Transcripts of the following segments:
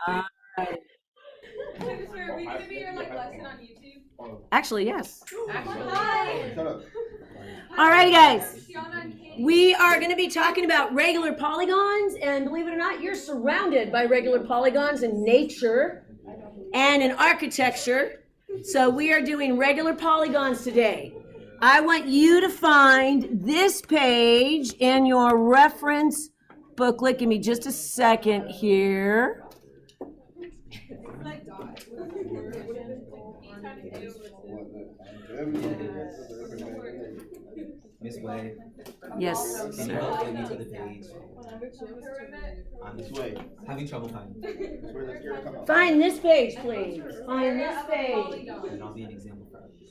Right. Are we going to be your lesson on YouTube? Actually, yes. Hi. All right, guys. We are going to be talking about regular polygons, and believe it or not, you're surrounded by regular polygons in nature and in architecture. So we are doing regular polygons today. I want you to find this page in your reference booklet. Give me just a second here. Miss Way. Yes, Can you sir. help get me to the page? I'm this way. Having trouble finding. Find this page, please. Find this page. And I'll be an example for others.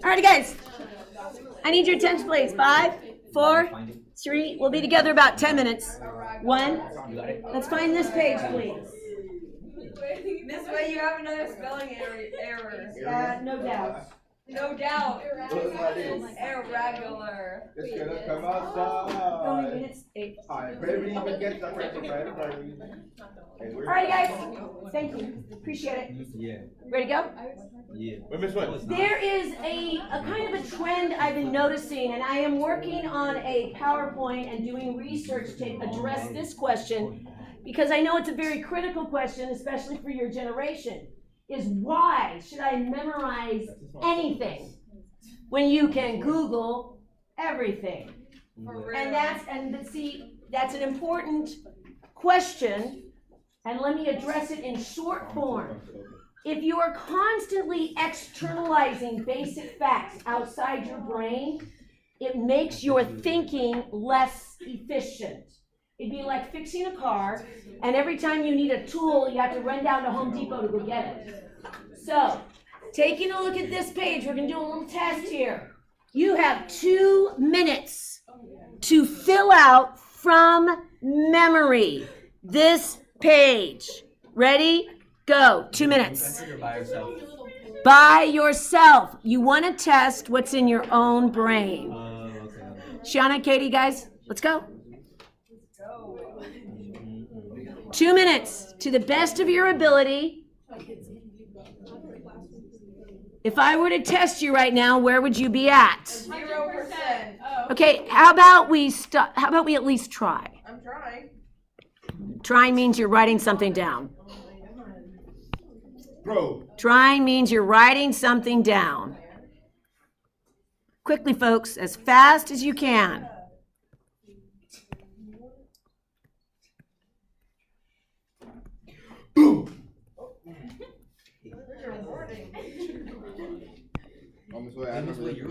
All right, guys. I need your attention, please. 5, 4, 3. We'll be together about 10 minutes. 1. Let's find this page, please. This way you have another spelling error. No doubt. No doubt. Irregular. It's gonna come outside. Going minutes 8. Alright, baby, even get the baby. All right, guys. Thank you. Appreciate it. Yeah. Ready to go? Yeah. Wait, Miss Way. There is a kind of a trend I've been noticing, and I am working on a PowerPoint and doing research to address this question, because I know it's a very critical question, especially for your generation, is why should I memorize anything when you can Google everything? And that's an important question, and let me address it in short form. If you are constantly externalizing basic facts outside your brain, it makes your thinking less efficient. It'd be like fixing a car, and every time you need a tool, you have to run down to Home Depot to go get it. So, taking a look at this page, we're going to do a little test here. You have 2 minutes to fill out from memory this page. Ready? Go. 2 minutes. By yourself. By yourself. You want to test what's in your own brain. Okay. Shauna, Katie, guys, let's go. 2 minutes to the best of your ability. If I were to test you right now, where would you be at? 0%. Okay, how about we at least try? I'm trying. Trying means you're writing something down. Bro. Trying means you're writing something down. Quickly, folks, as fast as you can.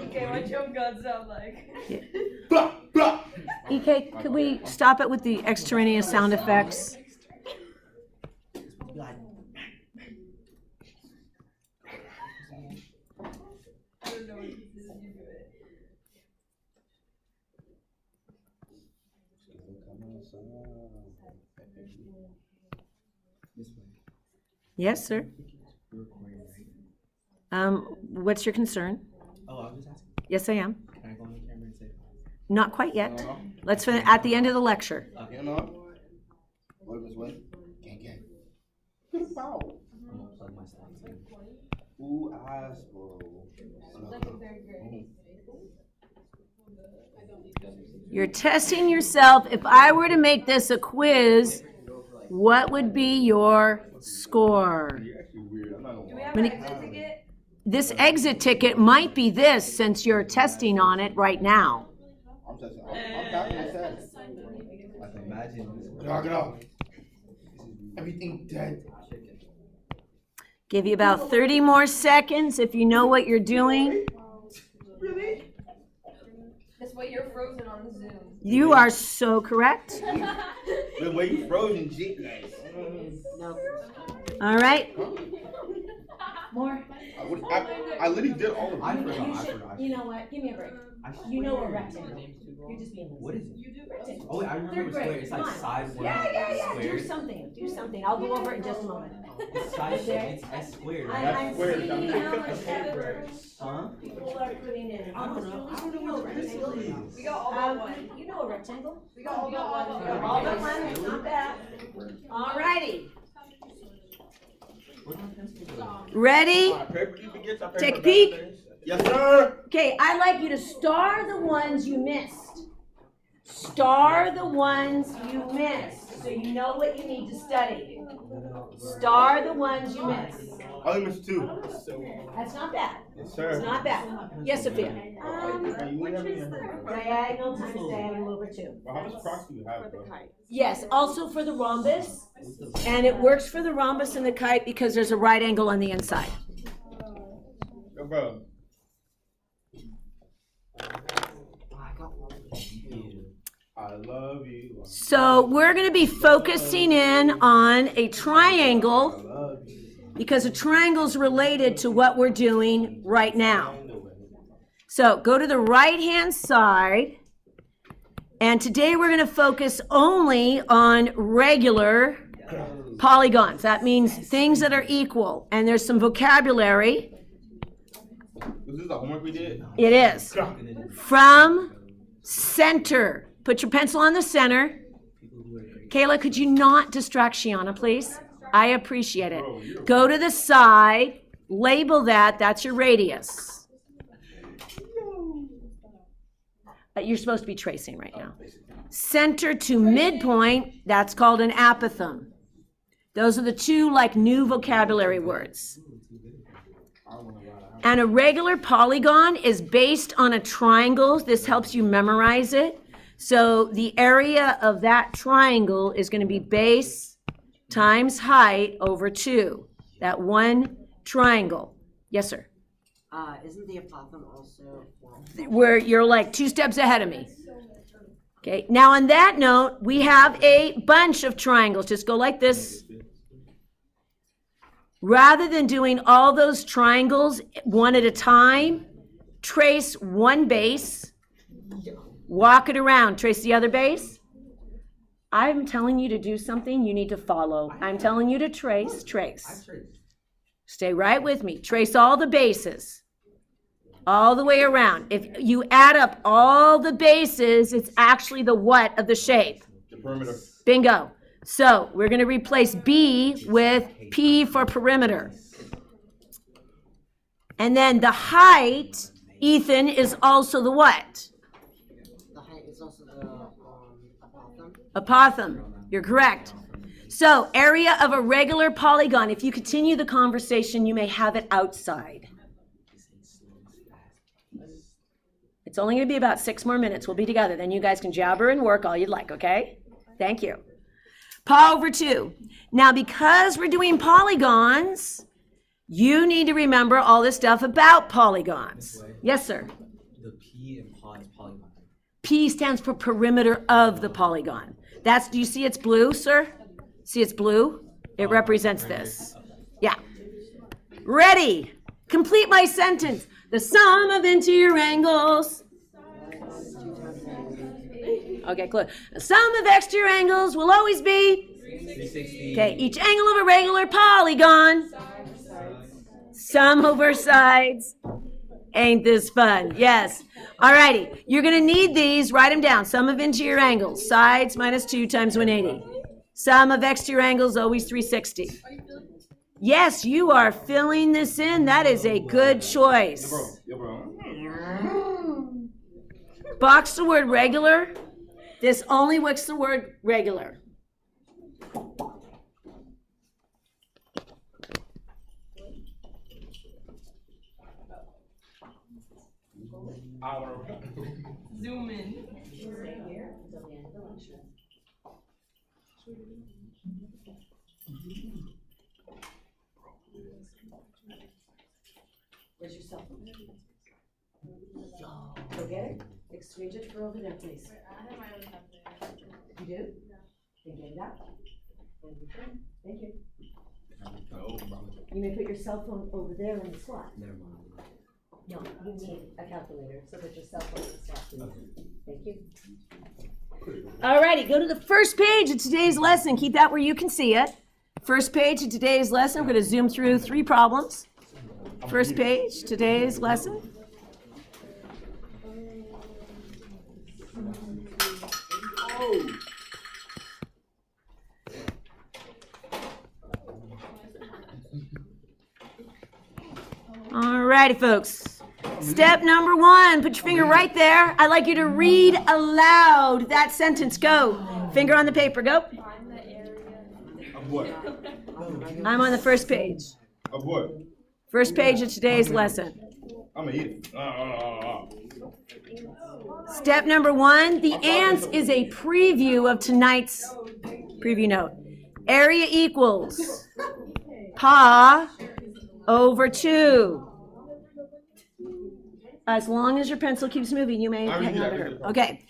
Okay, what jump guns sound like? Blah, blah. EK, could we stop it with the extraneous sound effects? I don't know what this is. You do it. Yes, sir. What's your concern? Oh, I was just asking. Yes, I am. Can I go on the camera and say hi? Not quite yet. Let's finish at the end of the lecture. You know? What Miss Way? Gang. Wow. I'm gonna plug my slides in. Ooh, ass, bro. You're testing yourself. If I were to make this a quiz, what would be your score? You're actually weird. I'm not gonna Do we lie. have an exit ticket? This exit ticket might be this since you're testing on it right now. I'm testing. I'm counting this test. I can imagine. Knock it off. Everything dead. Give you about 30 more seconds if you know what you're doing. Really? This way you're frozen on the Zoom. You are so correct. The way you frozen, G. All right. More? I literally did all of I it. forgot. You know what? Give me a break. You know a rectangle. You're just being What is it? You do rectangle. Oh, wait, I remember square. It's like side one. Yeah. Square. Do something. I'll go over it in just a moment. It's side. It's S squared. Right? I'm square, seeing dummy. how much effort Huh? people are putting in. I don't know what this is. We got all but one. You know a rectangle? We got all but one. All but one, it's not bad. All righty. Ready? Take a peek. Yes, sir. Okay, I'd like you to star the ones you missed. Star the ones you missed, so you know what you need to study. Star the ones you missed. I only missed 2. That's not bad. Yes, sir. It's not bad. Yes, Sophia. Which is the Diagonal times diagonal over 2. How much prox do you have, bro? Yes, also for the rhombus. And it works for the rhombus and the kite because there's a right angle on the inside. Yo, bro. I love you. So we're going to be focusing in on a triangle because a triangle is related to what we're doing right now. So go to the right-hand side, and today we're going to focus only on regular polygons. That means things that are equal, and there's some vocabulary. Was this the homework we did? It is. From center. Put your pencil on the center. Kayla, could you not distract Shiana, please? I appreciate it. Go to the side, label that, that's your radius. You're supposed to be tracing right now. Center to midpoint, that's called an apothem. Those are the two like new vocabulary words. And a regular polygon is based on a triangle. This helps you memorize it. So the area of that triangle is going to be base times height over 2. That one triangle. Yes, sir. Isn't the apothem also? Where you're like 2 steps ahead of me. Okay. Now on that note, we have a bunch of triangles. Just go like this. Rather than doing all those triangles one at a time, trace one base. Walk it around. Trace the other base. I'm telling you to do something, you need to follow. I'm telling you to trace. Stay right with me. Trace all the bases. All the way around. If you add up all the bases, it's actually the what of the shape? The perimeter. Bingo. So we're going to replace B with P for perimeter. And then the height, Ethan, is also the what? It's also the apothem. Apothem. You're correct. So, area of a regular polygon. If you continue the conversation, you may have it outside. It's only going to be about 6 more minutes. We'll be together. Then you guys can jabber and work all you'd like, okay? Thank you. Pi over 2. Now, because we're doing polygons, you need to remember all this stuff about polygons. Yes, sir. The P in pi is polygon. P stands for perimeter of the polygon. That's, do you see it's blue, sir? See it's blue? It represents this. Yeah. Ready. Complete my sentence. The sum of interior angles. Okay, close. The sum of exterior angles will always be? 360. Okay, each angle of a regular polygon. Sum over sides. Ain't this fun? Yes. All righty. You're going to need these. Write them down. Sum of interior angles. Sides minus 2 times 180. Sum of exterior angles, always 360. Yes, you are filling this in. That is a good choice. Yo, bro. Box the word regular. This only works the word regular. zoom in. Where's your cell phone? Go get it. Exchange it for over there, please. You do? Then get it out. And return. Thank you. You may put your cell phone over there in the slot. Never mind. No, you need a calculator, so put your cell phone in the slot, please. Thank you. All righty, go to the first page of today's lesson. Keep that where you can see it. First page of today's lesson. We're going to zoom through 3 problems. First page, today's lesson. All righty, folks. Step number 1, put your finger right there. I'd like you to read aloud that sentence. Go. Finger on the paper, go. Of what? I'm on the first page. Of what? First page of today's lesson. I'm gonna eat it. Step number 1, the ants is a preview of tonight's preview note. Area equals pa over 2. As long as your pencil keeps moving, you may hang on to her. Okay.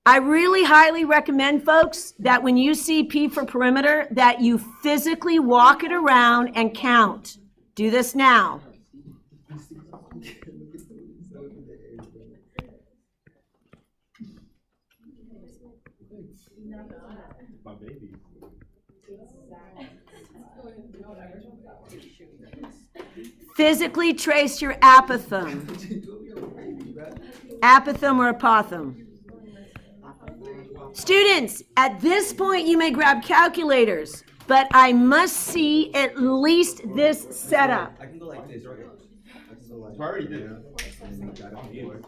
I really highly recommend, folks, that when you see P for perimeter, that you physically walk it around and count. Do this now. My baby. Physically trace your apothem. Apothem or apothem. Students, at this point you may grab calculators, but I must see at least this setup. I can go like this, right? I already did.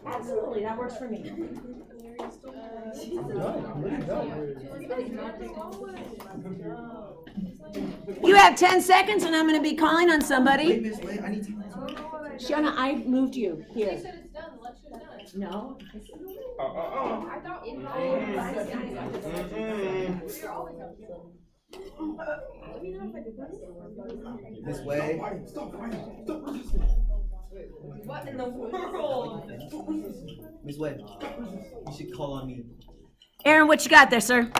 Absolutely, that works for me. You have 10 seconds and I'm going to be calling on somebody. Miss Wait, I need to. Shona, I moved you here. No. This way. What in the world? Miss Wait, you should call on me. Aaron, what you got there, sir?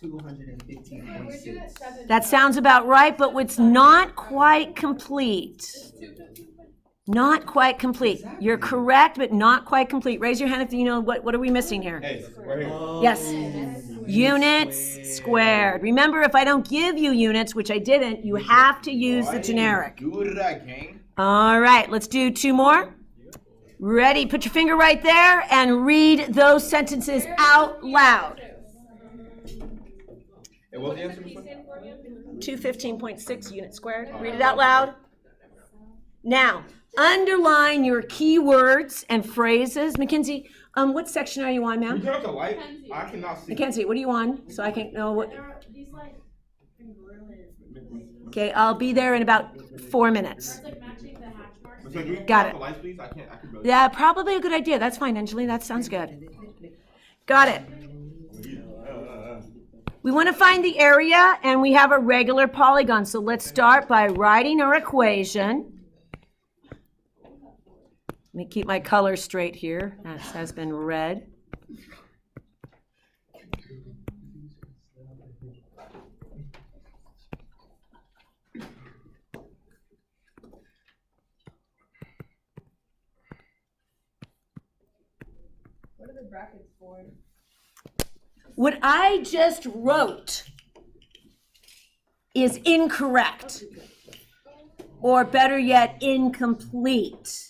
215.6. That sounds about right, but it's not quite complete. Not quite complete. You're correct, but not quite complete. Raise your hand if you know what are we missing here. Hey, right here. Yes. Units squared. Remember, if I don't give you units, which I didn't, you have to use the generic. Do that, gang. All right, let's do 2 more. Ready? Put your finger right there and read those sentences out loud. Hey, what's the answer? 215.6 units squared. Read it out loud. Now, underline your keywords and phrases. Mackenzie, what section are you on, You ma'am? turn off the light? I cannot see. Mackenzie, what are you on? So I can know what. Okay, I'll be there in about 4 minutes. So can you Got turn off it. the lights, please? I can really. Yeah, probably a good idea. That's fine, Angelina. That sounds good. Got it. We want to find the area, and we have a regular polygon. So let's start by writing our equation. Let me keep my color straight here. That has been red. What are the brackets for? What I just wrote is incorrect, or better yet, incomplete.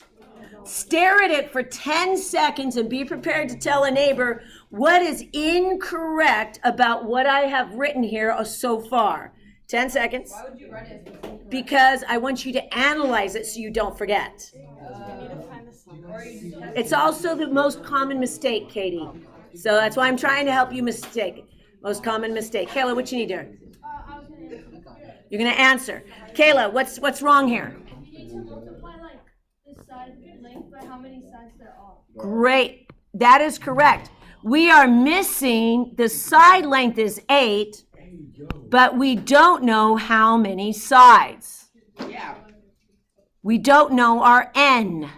Stare at it for 10 seconds and be prepared to tell a neighbor what is incorrect about what I have written here so far. 10 seconds. Why would you write it? Because I want you to analyze it so you don't forget. It's also the most common mistake, Katie. So that's why I'm trying to help you mistake. Most common mistake. Kayla, what you need here? You're going to answer. Kayla, what's wrong here? You need to multiply like the side length by how many sides there are. Great. That is correct. We are missing the side length is 8, but we don't know how many sides. Yeah. We don't know our n.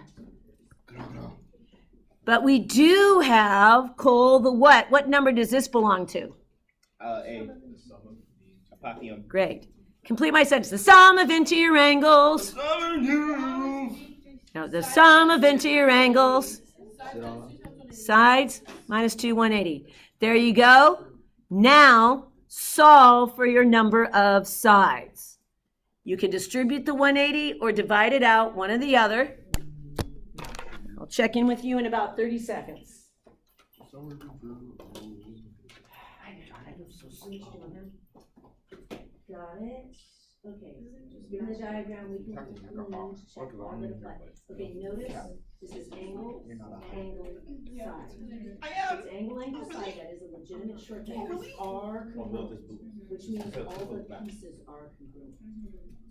But we do have, Cole, the what? What number does this belong to? A. Apothem. Great. Complete my sentence. The sum of interior angles. No, the sum of interior angles. Sides minus 2, 180. There you go. Now, solve for your number of sides. You can distribute the 180 or divide it out, one or the other. I'll check in with you in about 30 seconds. Got it? Okay, given the diagram, we can check all the flat. Okay, notice this is angle, angle, side. It's angle, angle, side, that is a legitimate shortcut. These are congruent, which means all the pieces are congruent.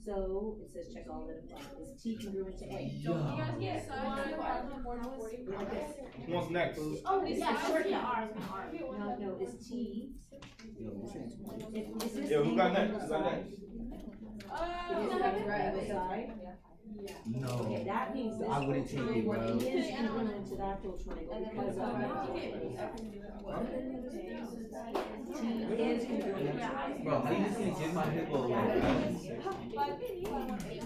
So it says check all that apply. Is T congruent to A? Don't you guys get side Like this. What's next? Oh, it's a shortcut. No, is T. If this is Yeah, who got angle, next? Who got next? It is angle side. No. Okay, that means this I wouldn't take it, triangle bro. is congruent to that full triangle because of T is congruent. Bro, how you just gonna give my hippo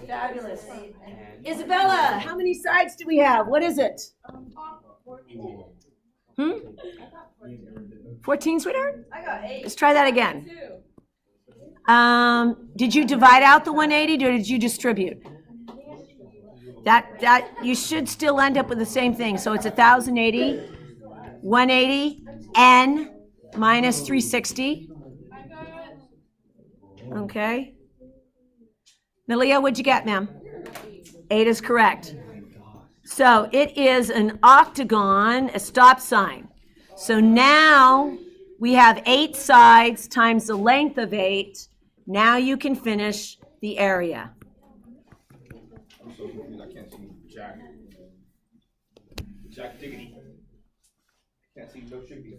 Fabulous. Isabella, how many sides do we have? What is it? 14, sweetheart? I got 8. Let's try that again. Did you divide out the 180 or did you distribute? That you should still end up with the same thing. So it's 1,080, 180, n minus 360. Okay. Malia, what'd you get, ma'am? 8 is correct. So it is an octagon, a stop sign. So now we have 8 sides times the length of 8. Now you can finish the area. I'm so confused. I can't see Jack. Jack Diggity. Can't see no Shiggity.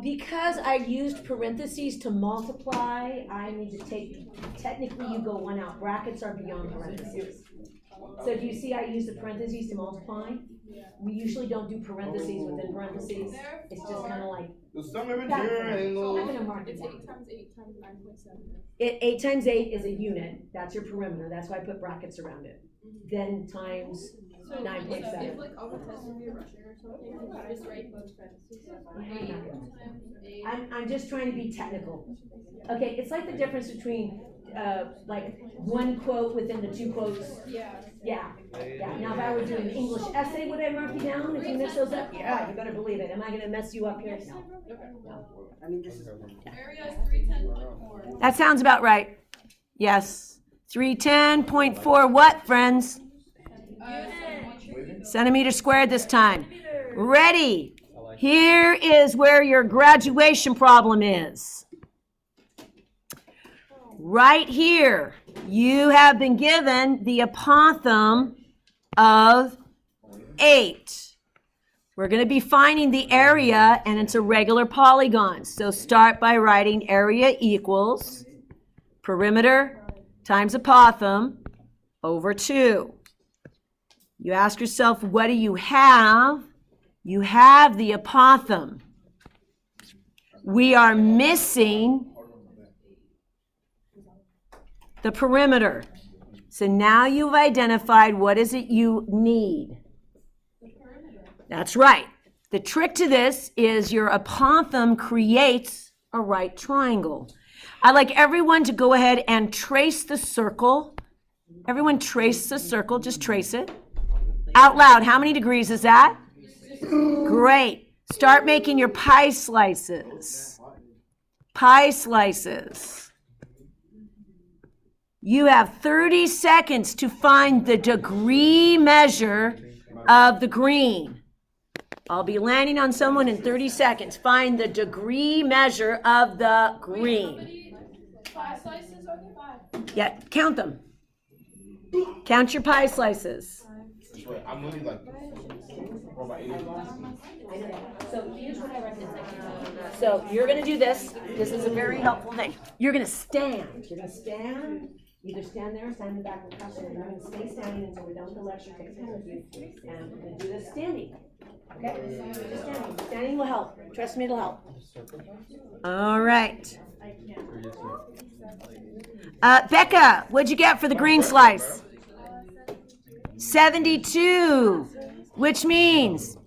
Because I used parentheses to multiply, I need to take, technically you go one out. Brackets are beyond parentheses. So do you see I use the parentheses to multiply? We usually don't do parentheses within parentheses. It's just kind of like, The sum of I'm triangle. gonna mark it It's down. 8 times 8 times 9.7. 8 times 8 is a unit. That's your perimeter. That's why I put brackets around it. Then times So 9.7. if like Apothem would be a Russian or something, you could just write both parentheses. 8 times 8. I'm just trying to be technical. Okay, it's like the difference between like one quote within the 2 quotes. Yeah. Yeah. Now if I were doing an English essay, would I mark you down if you mess those up? Yeah, you better believe it. Am I gonna mess you up here? No. I mean, this is. Area is 310.4. That sounds about right. Yes. 310.4 what, friends? Centimeters squared this time. Ready. Here is where your graduation problem is. Right here, you have been given the apothem of 8. We're going to be finding the area, and it's a regular polygon. So start by writing area equals perimeter times apothem over 2. You ask yourself, what do you have? You have the apothem. We are missing the perimeter. So now you've identified what is it you need. That's right. The trick to this is your apothem creates a right triangle. I'd like everyone to go ahead and trace the circle. Everyone trace the circle, just trace it. Out loud, how many degrees is that? Great. Start making your pie slices. Pie slices. You have 30 seconds to find the degree measure of the green. I'll be landing on someone in 30 seconds. Find the degree measure of the green. 5 slices or 5? Yeah, count them. Count your pie slices. I'm really like, what about 80? So here's what I recommend. So you're going to do this. This is a very helpful thing. You're going to stand. You're going to stand. Either stand there or stand in the back of the classroom. You're going to stay standing until we're done with the lecture. Take a pen with you. And we're going to do this standing. Okay? Just standing. Standing will help. Trust me, it'll help. All right. Becca, what'd you get for the green slice? 72, which means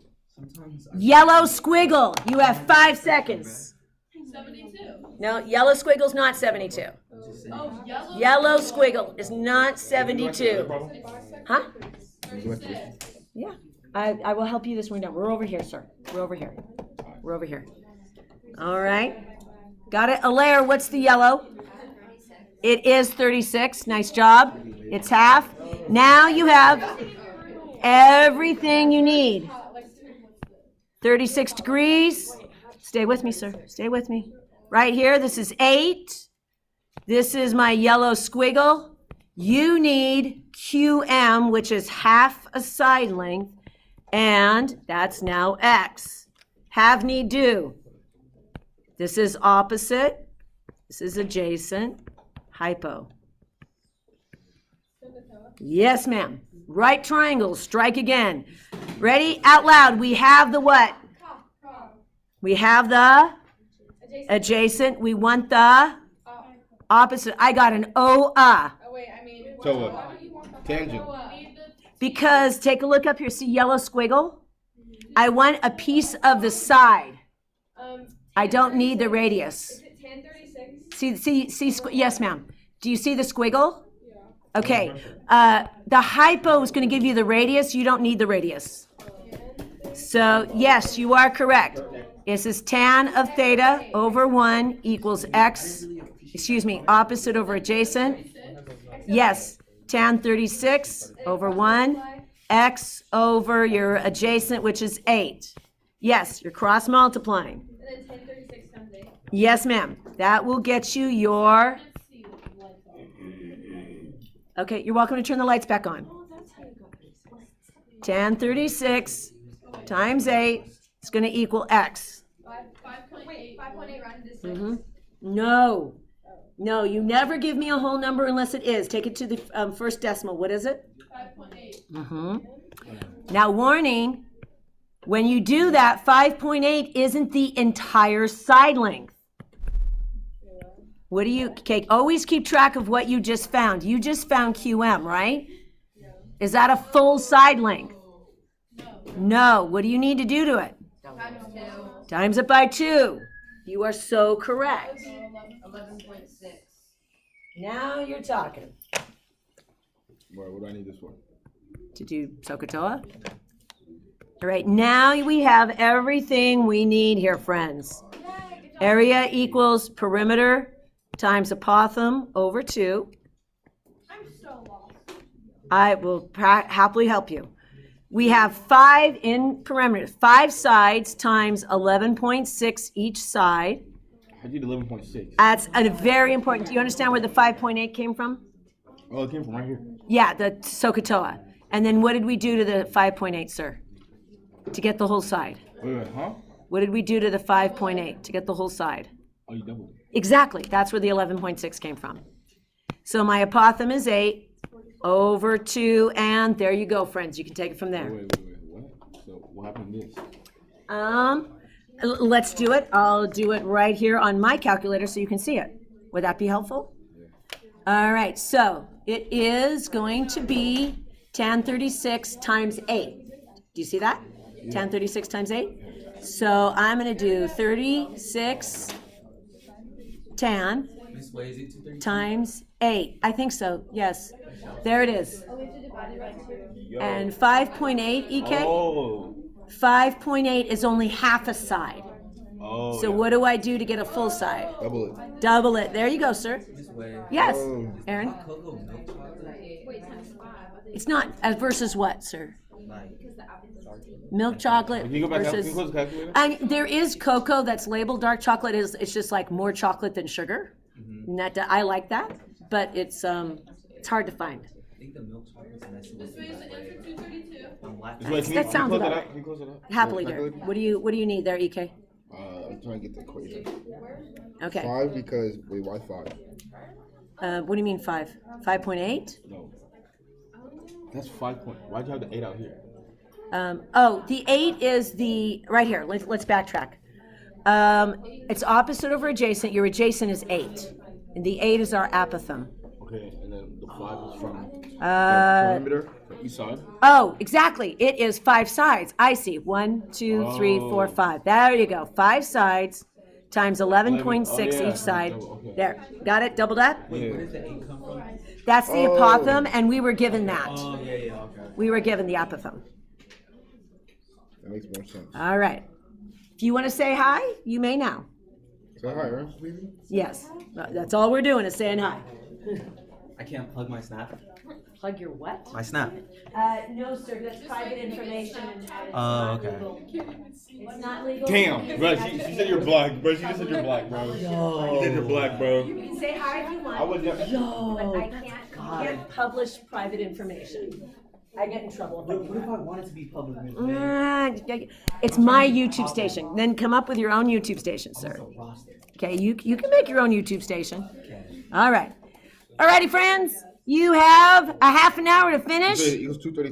yellow squiggle. You have 5 seconds. 72. No, yellow squiggle's not 72. Oh, yellow. Yellow squiggle is not 72. Huh? 36. Yeah. I will help you this one down. We're over here, sir. We're over here. We're over here. All right. Got it? Alaire, what's the yellow? It is 36. Nice job. It's half. Now you have everything you need. 36 degrees. Stay with me, sir. Stay with me. Right here, this is 8. This is my yellow squiggle. You need QM, which is half a side length, and that's now X. Have, need, do. This is opposite. This is adjacent. Hypo. Yes, ma'am. Right triangle. Strike again. Ready? Out loud. We have the what? We have the adjacent. We want the opposite. I got an O-A. Oh, wait, I mean. So why don't you want the tangent. Because take a look up here. See yellow squiggle? I want a piece of the side. I don't need the radius. Is it 1036? See, yes, ma'am. Do you see the squiggle? Yeah. Okay. The hypo is going to give you the radius. You don't need the radius. So, yes, you are correct. This is tan of theta over 1 equals x, opposite over adjacent. Yes, tan 36 over 1, x over your adjacent, which is 8. Yes, you're cross multiplying. And then 1036 times 8. Yes, ma'am. That will get you your... Okay, you're welcome to turn the lights back on. Tan 36 times 8 is going to equal x. 5.8 rounded to 6. No. No, you never give me a whole number unless it is. Take it to the first decimal. What is it? 5.8. Now, warning, when you do that, 5.8 isn't the entire side length. What do you, okay, always keep track of what you just found. You just found QM, right? Is that a full side length? No. What do you need to do to it? Times it by 2. You are so correct. 11.6. Now you're talking. What do I need this for? To do SOHCAHTOA? All right, now we have everything we need here, friends. Area equals perimeter times apothem over 2. I'm so lost. I will happily help you. We have 5 in perimeter, 5 sides times 11.6 each side. I did 11.6. That's a very important. Do you understand where the 5.8 came from? Oh, it came from right here. Yeah, the SOHCAHTOA. And then what did we do to the 5.8, sir? To get the whole side. Wait, huh? What did we do to the 5.8 to get the whole side? Oh, you doubled it. Exactly. That's where the 11.6 came from. So my apothem is 8 over 2, and there you go, friends. You can take it from there. Wait, what? So what happened to this? Let's do it. I'll do it right here on my calculator so you can see it. Would that be helpful? All right. So it is going to be tan 36 times 8. Do you see that? Tan 36 times 8? So I'm going to do 36 tan times 8. I think so, yes. There it is. And 5.8, EK? Oh. 5.8 is only half a side. Oh. So what do I do to get a full side? Double it. Double it. There you go, sir. Yes, Aaron. It's not versus what, sir? Milk chocolate Can you go back out? Can you versus. close the calculator? There is cocoa that's labeled dark chocolate. It's just like more chocolate than sugar. And that, I like that, but it's hard to find. I think the milk chocolate's messing with This way is the answer 232. This way, can That you sounds close it about out? right. Can you close it out? Happily, dear. Calculator? What do you need there, EK? I'm trying to get the equation. Okay. 5 because, wait, why 5? What do you mean 5? 5.8? No. That's 5 point. Why'd you have the 8 out here? The 8 is the, right here, let's backtrack. It's opposite over adjacent. Your adjacent is 8. And the 8 is our apothem. Okay, and then the 5 is from the Uh, perimeter, from each side. Oh, exactly. It is 5 sides. I see. 1, 2, 3, 4, 5. There you go. 5 sides times 11.6 Oh, yeah. each side. Okay. There. Got it? Double that? Wait, where does the 8 come from? That's the apothem, and we were given that. Oh, yeah, okay. We were given the apothem. That makes more sense. All right. If you want to say hi, you may now. Say hi, right? Yes, that's all we're doing is saying hi. I can't plug my Snap. Plug your what? My Snap. No, sir, that's private information and it's Oh, not okay. legal. It's not legal. Damn, bro, she said you're black, bro. She just said you're black, bro. You said you're black, bro. You can say hi if you want. I would never. But I can't publish private information. I get in trouble. What if I wanted to be public? It's my YouTube station. Then come up with your own YouTube station, sir. Okay, you can make your own YouTube station. All right. All righty, friends. You have a half an hour to finish. It was 2:32.